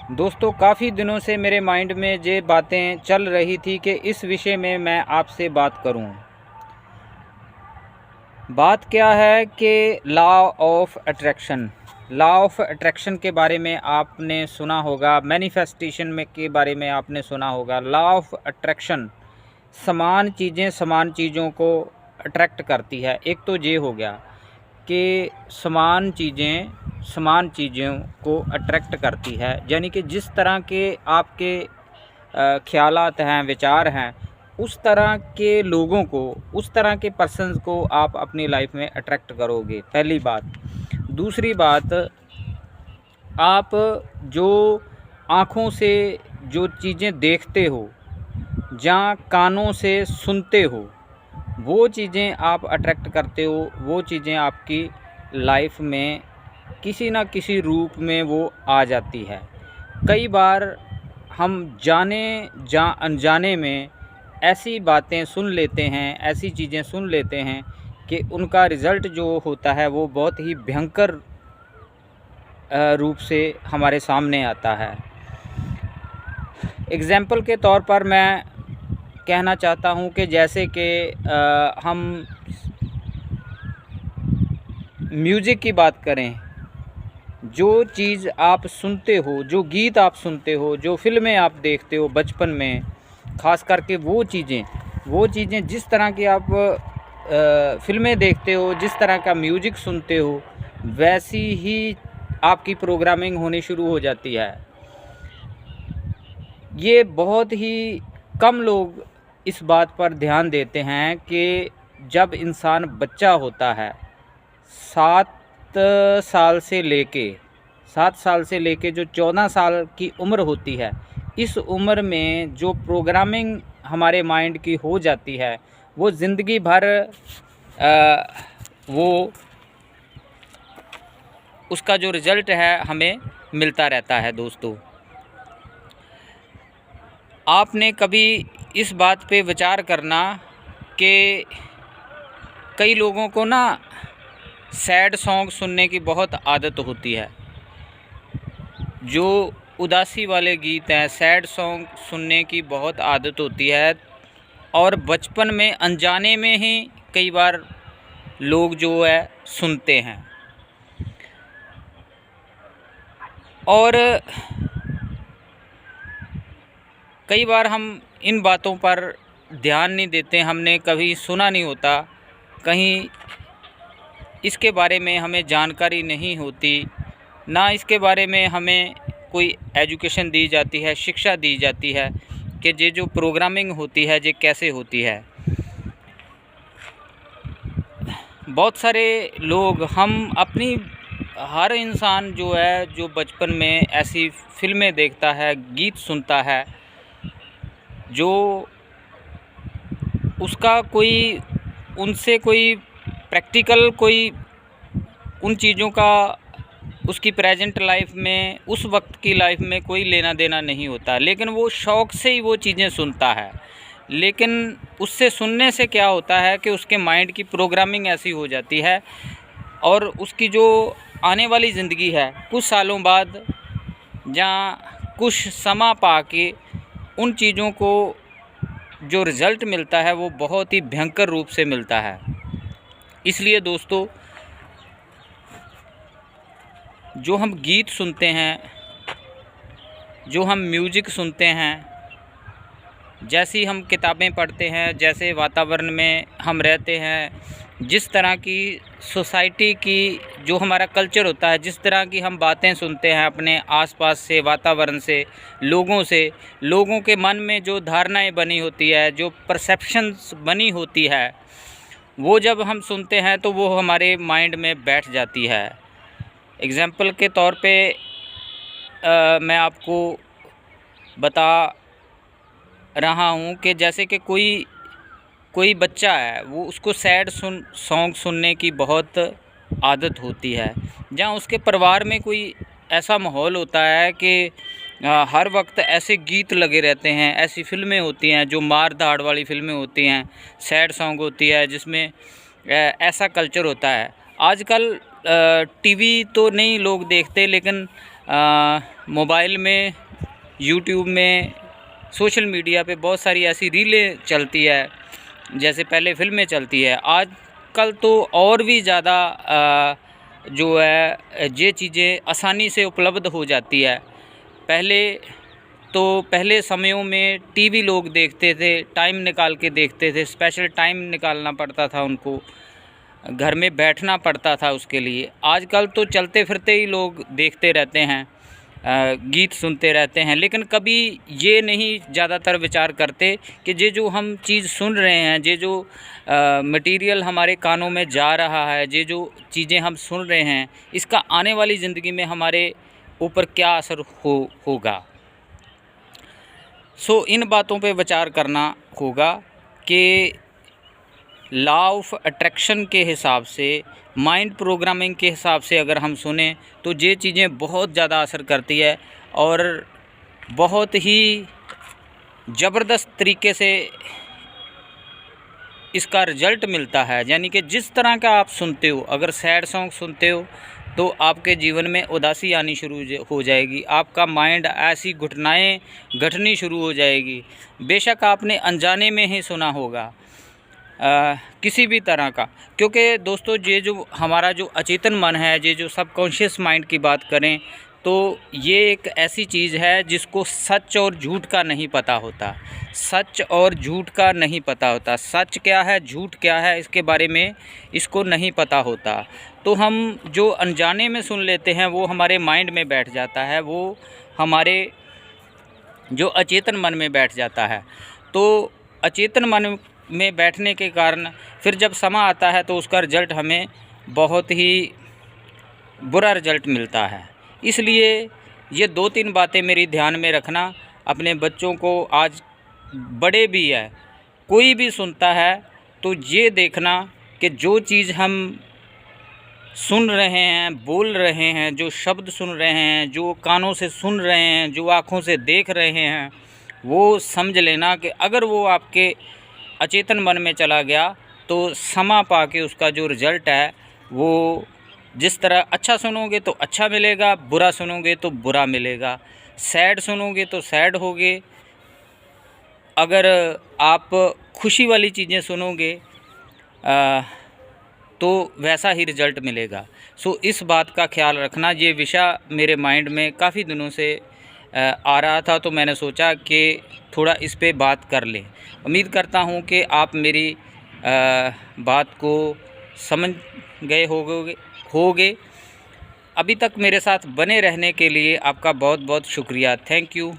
दोस्तों, काफ़ी दिनों से मेरे माइंड में ये बातें चल रही थी कि इस विषय में मैं आपसे बात करूं। बात क्या है कि लॉ ऑफ अट्रैक्शन के बारे में आपने सुना होगा, मैनिफेस्टेशन में के बारे में आपने सुना होगा। लॉ ऑफ अट्रैक्शन समान चीज़ें समान चीज़ों को अट्रैक्ट करती है। एक तो ये हो गया कि समान चीज़ों को अट्रैक्ट करती है, यानी कि जिस तरह के आपके ख़यालात हैं, विचार हैं, उस तरह के लोगों को, उस तरह के पर्सन्स को आप अपनी लाइफ में अट्रैक्ट करोगे, पहली बात। दूसरी बात, आप जो आँखों से जो चीज़ें देखते हो या कानों से सुनते हो, वो चीज़ें आप अट्रैक्ट करते हो। वो चीज़ें आपकी लाइफ में किसी न किसी रूप में वो आ जाती है। कई बार हम जाने या अनजाने में ऐसी बातें सुन लेते हैं, ऐसी चीज़ें सुन लेते हैं कि उनका रिज़ल्ट जो होता है वो बहुत ही भयंकर रूप से हमारे सामने आता है। एग्ज़ाम्पल के तौर पर मैं कहना चाहता हूँ कि जैसे कि हम म्यूज़िक की बात करें, जो चीज़ आप सुनते हो, जो गीत आप सुनते हो, जो फ़िल्में आप देखते हो बचपन में, ख़ास करके वो चीज़ें जिस तरह की आप फ़िल्में देखते हो, जिस तरह का म्यूज़िक सुनते हो, वैसी ही आपकी प्रोग्रामिंग होनी शुरू हो जाती है। ये बहुत ही कम लोग इस बात पर ध्यान देते हैं कि जब इंसान बच्चा होता है, 7 साल से लेके जो 14 साल की उम्र होती है, इस उम्र में जो प्रोग्रामिंग हमारे माइंड की हो जाती है, वो ज़िंदगी भर वो उसका जो रिज़ल्ट है हमें मिलता रहता है। दोस्तों, आपने कभी इस बात पे विचार करना कि कई लोगों को ना सैड सॉन्ग सुनने की बहुत आदत होती है। जो उदासी वाले गीत हैं, सैड सॉन्ग सुनने की बहुत आदत होती है, और बचपन में अनजाने में ही कई बार लोग जो है सुनते हैं। और कई बार हम इन बातों पर ध्यान नहीं देते, हमने कभी सुना नहीं होता, कहीं इसके बारे में हमें जानकारी नहीं होती, ना इसके बारे में हमें कोई एजुकेशन दी जाती है, शिक्षा दी जाती है कि ये जो प्रोग्रामिंग होती है ये कैसे होती है। बहुत सारे लोग, हर इंसान जो है, जो बचपन में ऐसी फ़िल्में देखता है, गीत सुनता है, जो उसका उनसे कोई प्रैक्टिकल उन चीज़ों का उसकी प्रेजेंट लाइफ में, उस वक्त की लाइफ में कोई लेना देना नहीं होता, लेकिन वो शौक़ से ही वो चीज़ें सुनता है। लेकिन उससे सुनने से क्या होता है कि उसके माइंड की प्रोग्रामिंग ऐसी हो जाती है, और उसकी जो आने वाली ज़िंदगी है, कुछ सालों बाद या कुछ समय पा के उन चीज़ों को जो रिज़ल्ट मिलता है वो बहुत ही भयंकर रूप से मिलता है। इसलिए दोस्तों, जो हम गीत सुनते हैं, जो हम म्यूज़िक सुनते हैं, जैसी हम किताबें पढ़ते हैं, जैसे वातावरण में हम रहते हैं, जिस तरह की सोसाइटी की जो हमारा कल्चर होता है, जिस तरह की हम बातें सुनते हैं अपने आसपास से, वातावरण से, लोगों के मन में जो धारणाएं बनी होती है, जो परसेप्शंस बनी होती है, वो जब हम सुनते हैं तो वो हमारे माइंड में बैठ जाती है। एग्ज़ाम्पल के तौर पे मैं आपको बता रहा हूँ कि जैसे कि कोई बच्चा है, वो उसको सैड सॉन्ग सुनने की बहुत आदत होती है, जहाँ उसके परिवार में कोई ऐसा माहौल होता है कि हर वक्त ऐसे गीत लगे रहते हैं, ऐसी फ़िल्में होती हैं जो मार धाड़ वाली फ़िल्में होती हैं, सैड सॉन्ग होती है जिसमें ऐसा कल्चर होता है। आजकल टीवी तो नहीं लोग देखते, लेकिन मोबाइल में, यूट्यूब में, सोशल मीडिया पे बहुत सारी ऐसी रीलें चलती है, जैसे पहले फ़िल्में चलती है, आजकल तो और भी ज़्यादा जो है ये चीज़ें आसानी से उपलब्ध हो जाती है। पहले समयों में टीवी लोग देखते थे, टाइम निकाल के देखते थे, स्पेशल टाइम निकालना पड़ता था उनको, घर में बैठना पड़ता था उसके लिए। आजकल तो चलते फिरते ही लोग देखते रहते हैं, गीत सुनते रहते हैं, लेकिन कभी ये नहीं ज़्यादातर विचार करते कि ये जो हम चीज़ सुन रहे हैं, ये जो मटेरियल हमारे कानों में जा रहा है, ये जो चीज़ें हम सुन रहे हैं, इसका आने वाली ज़िंदगी में हमारे ऊपर क्या असर होगा। इन बातों पे विचार करना होगा कि लॉ ऑफ अट्रैक्शन के हिसाब से, माइंड प्रोग्रामिंग के हिसाब से अगर हम सुने तो ये चीज़ें बहुत ज़्यादा असर करती है और बहुत ही ज़बरदस्त तरीके से इसका रिज़ल्ट मिलता है। यानी कि जिस तरह का आप सुनते हो, अगर सैड सॉन्ग सुनते हो तो आपके जीवन में उदासी आनी शुरू हो जाएगी, आपका माइंड ऐसी घटनाएं घटनी शुरू हो जाएगी। बेशक आपने अनजाने में ही सुना होगा किसी भी तरह का, क्योंकि दोस्तों ये जो हमारा जो अचेतन मन है, ये जो सबकॉन्शियस माइंड की बात करें तो ये एक ऐसी चीज़ है जिसको सच और झूठ का नहीं पता होता। सच और झूठ का नहीं पता होता, सच क्या है झूठ क्या है इसके बारे में इसको नहीं पता होता। तो हम जो अनजाने में सुन लेते हैं वो हमारे माइंड में बैठ जाता है, वो हमारे जो अचेतन मन में बैठ जाता है। तो अचेतन मन में बैठने के कारण फिर जब समय आता है तो उसका रिज़ल्ट हमें बहुत ही बुरा रिज़ल्ट मिलता है। इसलिए ये 2-3 बातें मेरी ध्यान में रखना। अपने बच्चों को, आज बड़े भी है, कोई भी सुनता है तो ये देखना कि जो चीज़ हम सुन रहे हैं, बोल रहे हैं, जो शब्द सुन रहे हैं, जो कानों से सुन रहे हैं, जो आँखों से देख रहे हैं, वो समझ लेना कि अगर वो आपके अचेतन मन में चला गया तो समा पा के उसका जो रिज़ल्ट है वो जिस तरह अच्छा सुनोगे तो अच्छा मिलेगा, बुरा सुनोगे तो बुरा मिलेगा। सैड सुनोगे तो सैड होगे, अगर आप खुशी वाली चीज़ें सुनोगे तो वैसा ही रिज़ल्ट मिलेगा। इस बात का ख्याल रखना। ये विषय मेरे माइंड में काफ़ी दिनों से आ रहा था, तो मैंने सोचा कि थोड़ा इस पे बात कर लें। उम्मीद करता हूँ कि आप मेरी बात को समझ गए होगे। अभी तक मेरे साथ बने रहने के लिए आपका बहुत बहुत शुक्रिया। Thank you.